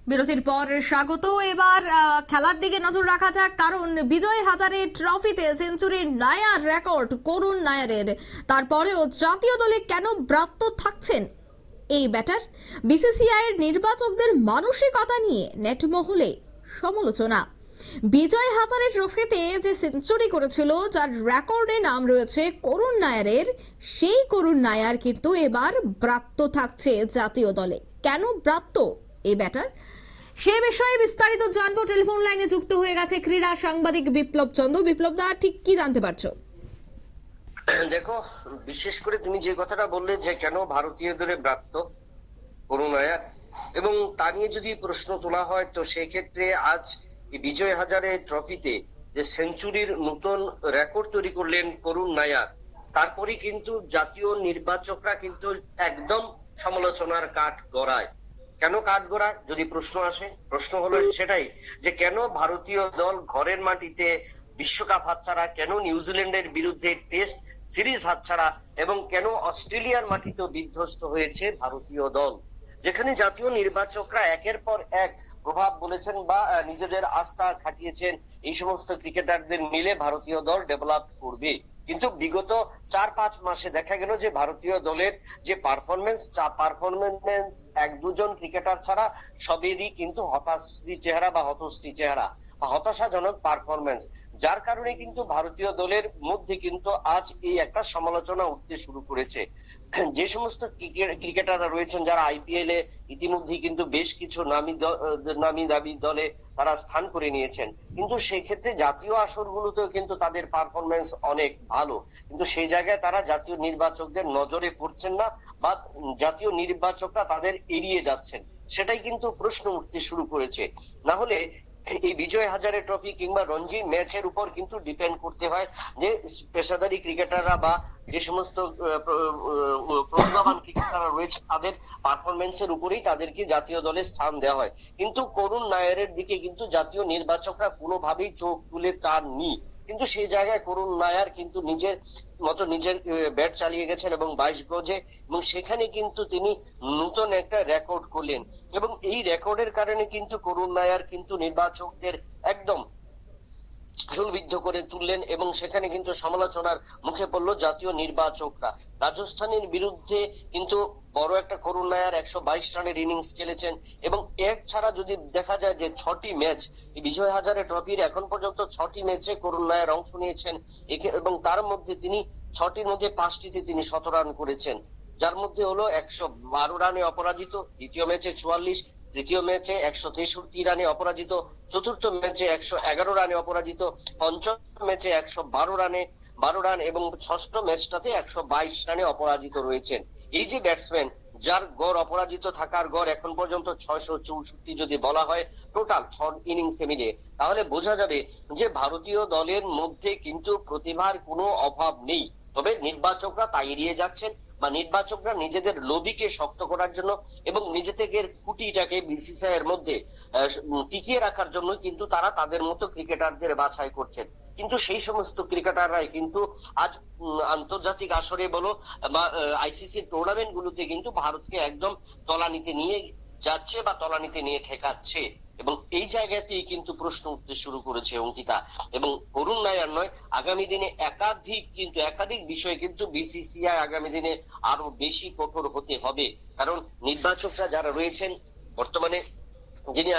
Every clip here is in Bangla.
বিরতির পর স্বাগত। এবার খেলার দিকে নজর রাখা যাক, কারণ বিজয় হাজারে ট্রফিতে সেঞ্চুরির নয়া রেকর্ড করুণ নায়ারের। তারপরেও জাতীয় দলে কেন ব্রাত্য থাকছেন এই ব্যাটার? বিসিসিআই এর নির্বাচকদের মানসিকতা নিয়ে নেটমহলে সমালোচনা। বিজয় হাজারে ট্রফিতে যে সেঞ্চুরি করেছিল, যার রেকর্ডে নাম রয়েছে করুণ নায়ারের, সেই করুণ নায়ার কিন্তু এবার ব্রাত্য থাকছে জাতীয় দলে। কেন ব্রাত্য এই ব্যাটার, সে বিষয়ে বিস্তারিত জানবো। টেলিফোন লাইনে যুক্ত হয়ে গেছে ক্রীড়া সাংবাদিক বিপ্লব চন্দ্র। বিপ্লব দা, ঠিক কি জানতে পারছো? দেখো, বিশেষ করে তুমি যে কথাটা বললে যে কেন ভারতীয় দলে ব্রাত্য করুণ নায়ার, এবং তা নিয়ে যদি প্রশ্ন তোলা হয়, তো সেই ক্ষেত্রে আজ বিজয় হাজারে ট্রফিতে যে সেঞ্চুরির নতুন রেকর্ড তৈরি করলেন করুণ নায়ার, তারপরে কিন্তু জাতীয় নির্বাচকরা কিন্তু একদম সমালোচনার কাঠ গড়ায়। কেন কাঠ গড়ায় যদি প্রশ্ন আসে, প্রশ্ন হলো সেটাই যে কেন ভারতীয় দল ঘরের মাটিতে বিশ্বকাপ হাতছাড়া, কেন নিউজিল্যান্ডের বিরুদ্ধে টেস্ট সিরিজ হাতছাড়া, এবং কেন অস্ট্রেলিয়ার মাটিতেও বিধ্বস্ত হয়েছে ভারতীয় দল, যেখানে জাতীয় নির্বাচকরা একের পর এক প্রভাব বলেছেন বা নিজেদের আস্থা খাটিয়েছেন এই সমস্ত ক্রিকেটারদের মিলে ভারতীয় দল ডেভেলপ করবে। কিন্তু বিগত 4-5 মাসে দেখা গেল যে ভারতীয় দলের যে পারফরমেন্স এক দুজন ক্রিকেটার ছাড়া সবেরই কিন্তু হতাশী চেহারা বা হতশ্রী চেহারা, হতাশাজনক পারফরমেন্স, যার কারণে কিন্তু ভারতীয় দলের মধ্যে কিন্তু আজ এই একটা সমালোচনা উঠতে শুরু করেছে। যে সমস্ত ক্রিকেটাররা রয়েছেন যারা আইপিএল এ ইতিমধ্যে কিন্তু বেশ কিছু নামি দাবি দলে তারা স্থান করে নিয়েছেন, কিন্তু সেক্ষেত্রে জাতীয় আসরগুলোতেও কিন্তু তাদের পারফরমেন্স অনেক ভালো, কিন্তু সেই জায়গায় তারা জাতীয় নির্বাচকদের নজরে পড়ছেন না বা জাতীয় নির্বাচকরা তাদের এড়িয়ে যাচ্ছেন, সেটাই কিন্তু প্রশ্ন উঠতে শুরু করেছে। না হলে এই বিজয় হাজারে ট্রফি কিংবা রঞ্জি ম্যাচের উপর কিন্তু ডিপেন্ড করতে হয় যে পেশাদারী ক্রিকেটাররা বা যে সমস্ত প্রতিভাবান ক্রিকেটাররা রয়েছে তাদের পারফরমেন্সের উপরেই তাদেরকে জাতীয় দলে স্থান দেওয়া হয়। কিন্তু করুণ নায়ারের দিকে কিন্তু জাতীয় নির্বাচকরা কোনোভাবেই চোখ তুলে তার নি, কিন্তু সেই জায়গায় করুণ নায়ার কিন্তু নিজের মতো নিজের ব্যাট চালিয়ে গেছেন এবং 22 গজে, এবং সেখানে কিন্তু তিনি নতুন একটা রেকর্ড করলেন, এবং এই রেকর্ডের কারণে কিন্তু করুণ নায়ার কিন্তু নির্বাচকদের একদম চুলবিদ্ধ করে তুললেন, এবং সেখানে কিন্তু সমালোচনার মুখে পড়লো জাতীয় নির্বাচকরা। রাজস্থানের বিরুদ্ধে কিন্তু বড় একটা করুণ নায়ার 122 রানের ইনিংস খেলেছেন, এবং এক ছাড়া যদি দেখা যায় যে 6টি ম্যাচ বিজয় হাজারে ট্রফির এখন পর্যন্ত 6টি ম্যাচে করুণ নায়ার অংশ নিয়েছেন, এবং তার মধ্যে তিনি 6টির মধ্যে 5টিতে তিনি 100 রান করেছেন, যার মধ্যে হলো 112 রানে অপরাজিত, দ্বিতীয় ম্যাচে 44, তৃতীয় ম্যাচে 163 রানে অপরাজিত, চতুর্থ ম্যাচে 111 রানে অপরাজিত, পঞ্চম ম্যাচে 112 রান এবং ষষ্ঠ ম্যাচটাতে 122 রানে অপরাজিত রয়েছেন। এই যে ব্যাটসম্যান যার গড় অপরাজিত থাকার গড় এখন পর্যন্ত 664 যদি বলা হয় টোটাল 6 ইনিংসে মিলে, তাহলে বোঝা যাবে যে ভারতীয় দলের মধ্যে কিন্তু প্রতিভার কোনো অভাব নেই। তবে নির্বাচকরা তা এড়িয়ে যাচ্ছেন, বা নির্বাচকরা নিজেদের লবিকে শক্ত করার জন্য এবং নিজেদের কুটিটাকে বিসিসিআই এর মধ্যে টিকিয়ে রাখার জন্য কিন্তু তারা তাদের মতো ক্রিকেটারদের বাছাই করছেন। কিন্তু সেই সমস্ত ক্রিকেটাররাই কিন্তু আজ আন্তর্জাতিক আসরে বলো বা আইসিসি টুর্নামেন্ট গুলোতে কিন্তু ভারতকে একদম তলানিতে নিয়ে যাচ্ছে বা তলানিতে নিয়ে ঠেকাচ্ছে, এবং এই জায়গাতেই কিন্তু প্রশ্ন উঠতে শুরু করেছে অঙ্কিতা। এবং করুণ নায়ার নয়, আগামী দিনে একাধিক বিষয়ে কিন্তু বিসিসিআই আগামী দিনে আরো বেশি কঠোর হতে হবে, কারণ নির্বাচকরা যারা রয়েছেন বর্তমানে, যিনি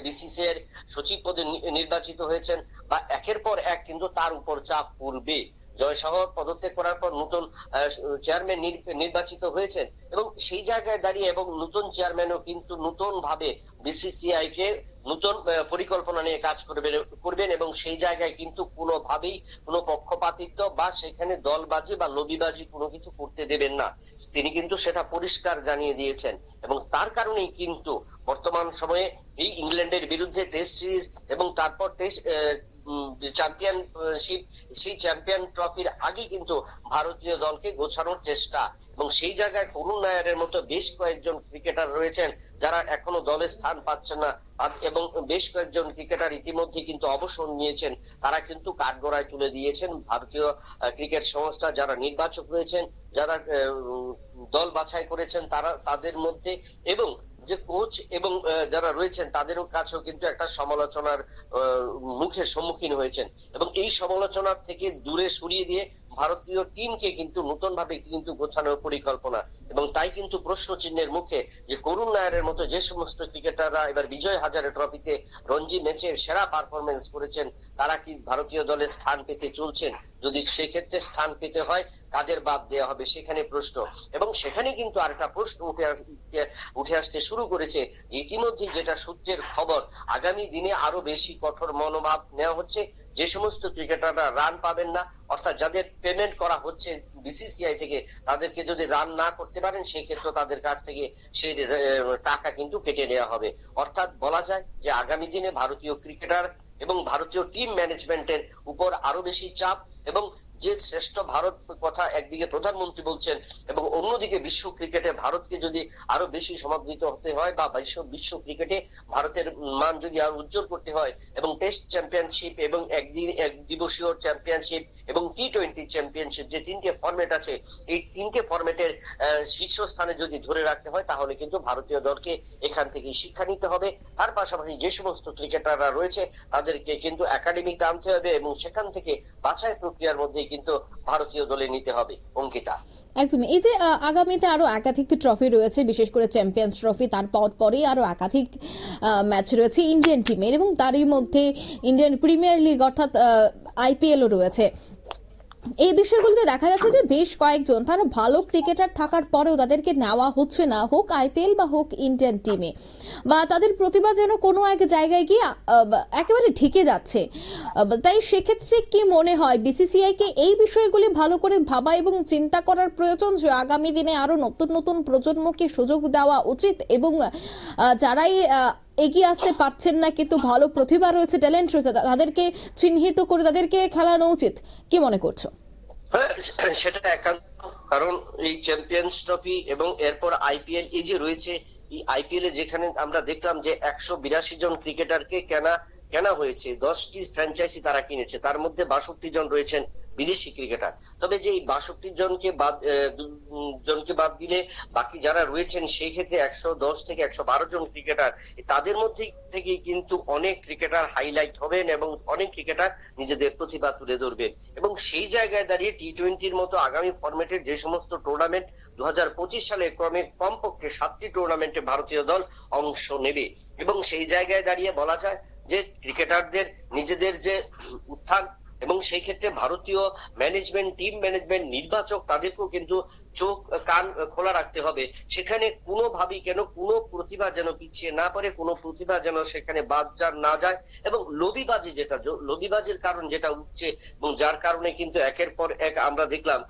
বিসিসিআই এর সচিব পদে নির্বাচিত হয়েছেন, বা একের পর এক কিন্তু তার উপর চাপ পড়বে। জয় শাহ পদত্যাগ করার পর নতুন চেয়ারম্যান নির্বাচিত হয়েছেন, এবং সেই জায়গায় দাঁড়িয়ে এবং নতুন চেয়ারম্যানও কিন্তু নতুন ভাবে বিসিসিআই কে নতুন পরিকল্পনা নিয়ে কাজ করবেন, এবং সেই জায়গায় কিন্তু কোনোভাবেই কোনো পক্ষপাতিত্ব বা সেখানে দলবাজি বা লবিবাজি কোনো কিছু করতে দেবেন না, তিনি কিন্তু সেটা পরিষ্কার জানিয়ে দিয়েছেন। এবং তার কারণেই কিন্তু বর্তমান সময়ে এই ইংল্যান্ডের বিরুদ্ধে টেস্ট সিরিজ এবং তারপর টেস্ট চ্যাম্পিয়নশিপ, সেই চ্যাম্পিয়ন ট্রফির আগে কিন্তু ভারতীয় দলকে গোছানোর চেষ্টা, এবং সেই জায়গায় করুণ নায়ারের মতো বেশ কয়েকজন ক্রিকেটার রয়েছেন যারা এখনো দলে স্থান পাচ্ছেন না, এবং বেশ কয়েকজন ক্রিকেটার ইতিমধ্যে কিন্তু অবসর নিয়েছেন, তারা কিন্তু কাঠগড়ায় তুলে দিয়েছেন ভারতীয় ক্রিকেট সংস্থা, যারা নির্বাচক রয়েছেন, যারা দল বাছাই করেছেন তাদের মধ্যে, এবং যে কোচ এবং যারা রয়েছেন তাদেরও কাছেও কিন্তু একটা সমালোচনার মুখের সম্মুখীন হয়েছেন, এবং এই সমালোচনা থেকে দূরে সরিয়ে দিয়ে ভারতীয় টিমকে কিন্তু নতুন ভাবে কিন্তু গোছানোর পরিকল্পনা, এবং তাই কিন্তু প্রশ্ন চিহ্নের মুখে যে করুণ নায়ারের মতো যে সমস্ত ক্রিকেটাররা এবার বিজয় হাজারে ট্রফিতে রঞ্জি ম্যাচে সেরা পারফরমেন্স করেছেন, তারা কি ভারতীয় দলে স্থান পেতে চলছেন? যদি সেক্ষেত্রে স্থান পেতে হয় কাদের বাদ দেওয়া হবে সেখানে প্রশ্ন, এবং সেখানে কিন্তু আরেকটা প্রশ্ন উঠে আসতে শুরু করেছে। ইতিমধ্যে যেটা সূত্রের খবর, আগামী দিনে আরো বেশি কঠোর মনোভাব নেওয়া হচ্ছে। যে সমস্ত ক্রিকেটাররা রান পাবেন না, অর্থাৎ যাদের পেমেন্ট করা হচ্ছে বিসিসিআই থেকে, তাদেরকে যদি রান না করতে পারেন সেই ক্ষেত্রে তাদের কাছ থেকে সেই টাকা কিন্তু কেটে নেওয়া হবে। অর্থাৎ বলা যায় যে আগামী দিনে ভারতীয় ক্রিকেটার এবং ভারতীয় টিম ম্যানেজমেন্টের উপর আরো বেশি চাপ, এবং যে শ্রেষ্ঠ ভারত কথা একদিকে প্রধানমন্ত্রী বলছেন, এবং অন্যদিকে বিশ্ব ক্রিকেটে ভারতকে যদি আরো বেশি সমাদৃত হতে হয় বা বিশ্ব ক্রিকেটে ভারতের মান যদি আরো উজ্জ্বল করতে হয়, এবং টেস্ট চ্যাম্পিয়নশিপ এবং এক দিবসীয় চ্যাম্পিয়নশিপ এবং টি-20 চ্যাম্পিয়নশিপ, যে তিনটে ফরম্যাট আছে, এই তিনটে ফরম্যাটের শীর্ষস্থানে যদি ধরে রাখতে হয় তাহলে কিন্তু ভারতীয় দলকে এখান থেকে শিক্ষা নিতে হবে। তার পাশাপাশি যে সমস্ত ক্রিকেটাররা রয়েছে তাদেরকে কিন্তু একাডেমিতে আনতে হবে, এবং সেখান থেকে বাছাই প্রক্রিয়ার মধ্যে কিন্তু ভারতীয় দলে নিতে হবে। অঙ্কিতা, একদমই। এই যে আগামীতে আরো একাধিক ট্রফি রয়েছে, বিশেষ করে চ্যাম্পিয়ন্স ট্রফি, তারপর পরেই আরো একাধিক ম্যাচ রয়েছে ইন্ডিয়ান টিমের, এবং তারই মধ্যে ইন্ডিয়ান প্রিমিয়ার লিগ অর্থাৎ আইপিএলও রয়েছে। এই বিষয়গুলোতে দেখা যাচ্ছে যে বেশ কয়েকজন তারা ভালো ক্রিকেটার থাকার পরেও তাদেরকে নেওয়া হচ্ছে না, হোক আইপিএল বা হোক ইন্ডিয়ান টিমে, বা তাদের প্রতিভা যেন কোনো এক জায়গায় গিয়ে একেবারে ঢেকে যাচ্ছে। তাই সেক্ষেত্রে কি মনে হয় বিসিসিআই কে এই বিষয়গুলি ভালো করে ভাবা এবং চিন্তা করার প্রয়োজন যে আগামী দিনে আরো নতুন নতুন প্রজন্মকে সুযোগ দেওয়া উচিত, এবং যারাই এগিয়ে আসতে পারছেন না কিন্তু ভালো প্রতিভা রয়েছে, ট্যালেন্ট রয়েছে, তাদেরকে চিহ্নিত করে তাদেরকে খেলানো উচিত? কি মনে করছো? সেটা একান্ত, কারণ এই চ্যাম্পিয়ন্স ট্রফি এবং এরপর আইপিএল এই যে রয়েছে, এই আইপিএল এ যেখানে আমরা দেখলাম যে 182 জন ক্রিকেটারকে কেনা হয়েছে, 10টি ফ্র্যাঞ্চাইজি তারা কিনেছে, তার মধ্যে 62 জন রয়েছেন বিদেশি ক্রিকেটার। তবে যে এই 62 জনকে বাদ দিলে বাকি যারা রয়েছেন সেই ক্ষেত্রে 110 থেকে 112 জন ক্রিকেটার, তাদের মধ্যে থেকে কিন্তু অনেক ক্রিকেটার হাইলাইট হবেন এবং অনেক ক্রিকেটার নিজেদের প্রতিভা তুলে ধরবেন, এবং সেই জায়গায় দাঁড়িয়ে টি-20-র মতো আগামী ফরম্যাটের যে সমস্ত টুর্নামেন্ট 2025 সালে ক্রমে কমপক্ষে 7টি টুর্নামেন্টে ভারতীয় দল অংশ নেবে, এবং সেই জায়গায় দাঁড়িয়ে বলা যায় যে ক্রিকেটারদের নিজেদের যে উত্থান, এবং সেই ক্ষেত্রে ভারতীয় ম্যানেজমেন্ট, টিম ম্যানেজমেন্ট, নির্বাচক, তাদেরকেও কিন্তু চোখ কান খোলা রাখতে হবে। সেখানে কোনোভাবেই কেন কোনো প্রতিভা যেন পিছিয়ে না পড়ে, কোনো প্রতিভা যেন সেখানে বাদ না যায়, এবং লবিবাজির কারণ যেটা উঠছে, এবং যার কারণে কিন্তু একের পর এক আমরা দেখলাম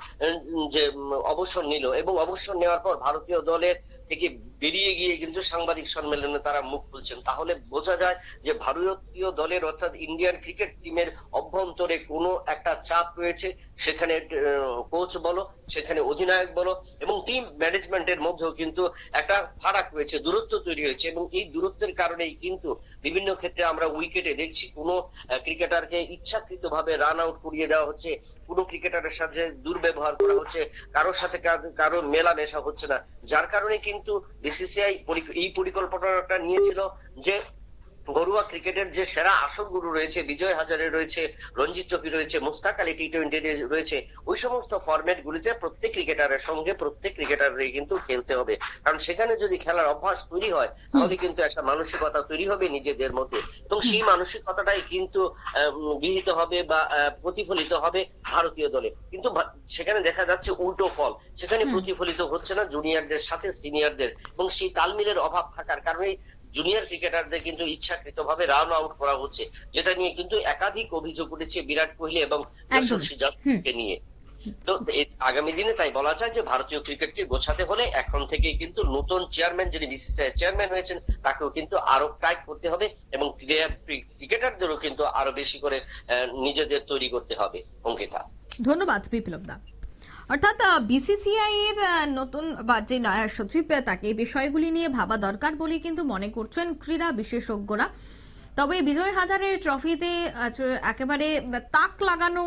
যে অবসর নিল, এবং অবসর নেওয়ার পর ভারতীয় দলের থেকে বেরিয়ে গিয়ে কিন্তু সাংবাদিক সম্মেলনে তারা মুখ খুলছেন। তাহলে বোঝা যায় যে ভারতীয় দলের অর্থাৎ ইন্ডিয়ান ক্রিকেট টিমের অভ্যন্তরে কোনো একটা চাপ রয়েছে, সেখানে কোচ বলো, সেখানে অধিনায়ক বলো, এবং টিম ম্যানেজমেন্টের মধ্যেও কিন্তু একটা ফারাক রয়েছে, দূরত্ব তৈরি হয়েছে, এবং এই দূরত্বের কারণেই কিন্তু বিভিন্ন ক্ষেত্রে আমরা উইকেটে দেখছি কোনো ক্রিকেটারকে ইচ্ছাকৃতভাবে রান আউট করিয়ে দেওয়া হচ্ছে, কোনো ক্রিকেটারের সাথে দুর্ব্যবহার করা হচ্ছে, কারোর সাথে কারোর মেলামেশা হচ্ছে না, যার কারণে কিন্তু বিসিসিআই এই পরিকল্পনাটা নিয়েছিল যে ঘরোয়া ক্রিকেটের যে সেরা আসরগুলো রয়েছে, বিজয় হাজারে রয়েছে, রঞ্জি ট্রফি রয়েছে, মুস্তাক আলী টি-20 রয়েছে, ওই সমস্ত ফরম্যাট গুলিতে প্রত্যেক ক্রিকেটারের সঙ্গে প্রত্যেক ক্রিকেটারের কিন্তু খেলতে হবে, কারণ সেখানে যদি খেলার অভ্যাস তৈরি হয় তাহলে কিন্তু একটা মানসিকতা তৈরি হবে নিজেদের মধ্যে, এবং সেই মানসিকতাটাই কিন্তু গৃহীত হবে বা প্রতিফলিত হবে ভারতীয় দলে। কিন্তু সেখানে দেখা যাচ্ছে উল্টো ফল, সেখানে প্রতিফলিত হচ্ছে না জুনিয়রদের সাথে সিনিয়রদের, এবং সেই তালমিলের অভাব থাকার কারণে জুনিয়র ক্রিকেটারদের কিন্তু ইচ্ছাকৃতভাবে রান আউট করা হচ্ছে, যেটা নিয়ে কিন্তু একাধিক অভিযোগ উঠেছে বিরাট কোহলি এবং যশস্বী যাদবকে নিয়ে। তো আগামী দিনে তাই বলা যায় যে ভারতীয় ক্রিকেটকে গোছাতে হলে এখন থেকে কিন্তু নতুন চেয়ারম্যান, যিনি বিসিসিআই চেয়ারম্যান হয়েছেন, তাকেও কিন্তু আরো টাইট করতে হবে, এবং ক্রিকেটারদেরও কিন্তু আরো বেশি করে নিজেদের তৈরি করতে হবে। অঙ্কিতা, ধন্যবাদ বিপ্লব দা। অর্থাৎ বিসিসিআই এর নতুন বা যে নয়া সচিব, তাকে এই বিষয়গুলি নিয়ে ভাবা দরকার বলে কিন্তু মনে করছেন ক্রীড়া বিশেষজ্ঞরা। তবে বিজয় হাজারে ট্রফিতে একেবারে তাক লাগানো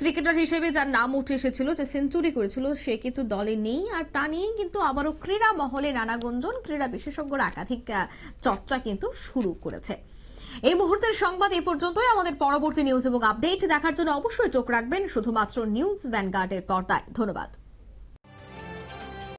ক্রিকেটার হিসেবে যার নাম উঠে এসেছিল, যে সেঞ্চুরি করেছিল, সে কিন্তু দলে নেই। আর তা নিয়ে কিন্তু আবারও ক্রীড়া মহলে নানা গুঞ্জন, ক্রীড়া বিশেষজ্ঞরা একাধিক চর্চা কিন্তু শুরু করেছে। এই মুহূর্তের সংবাদ এই পর্যন্তই। আমাদের পরবর্তী নিউজ এবং আপডেট দেখার জন্য অবশ্যই চোখ রাখবেন শুধুমাত্র নিউজ ভ্যানগার্ডের পর্দায়। ধন্যবাদ।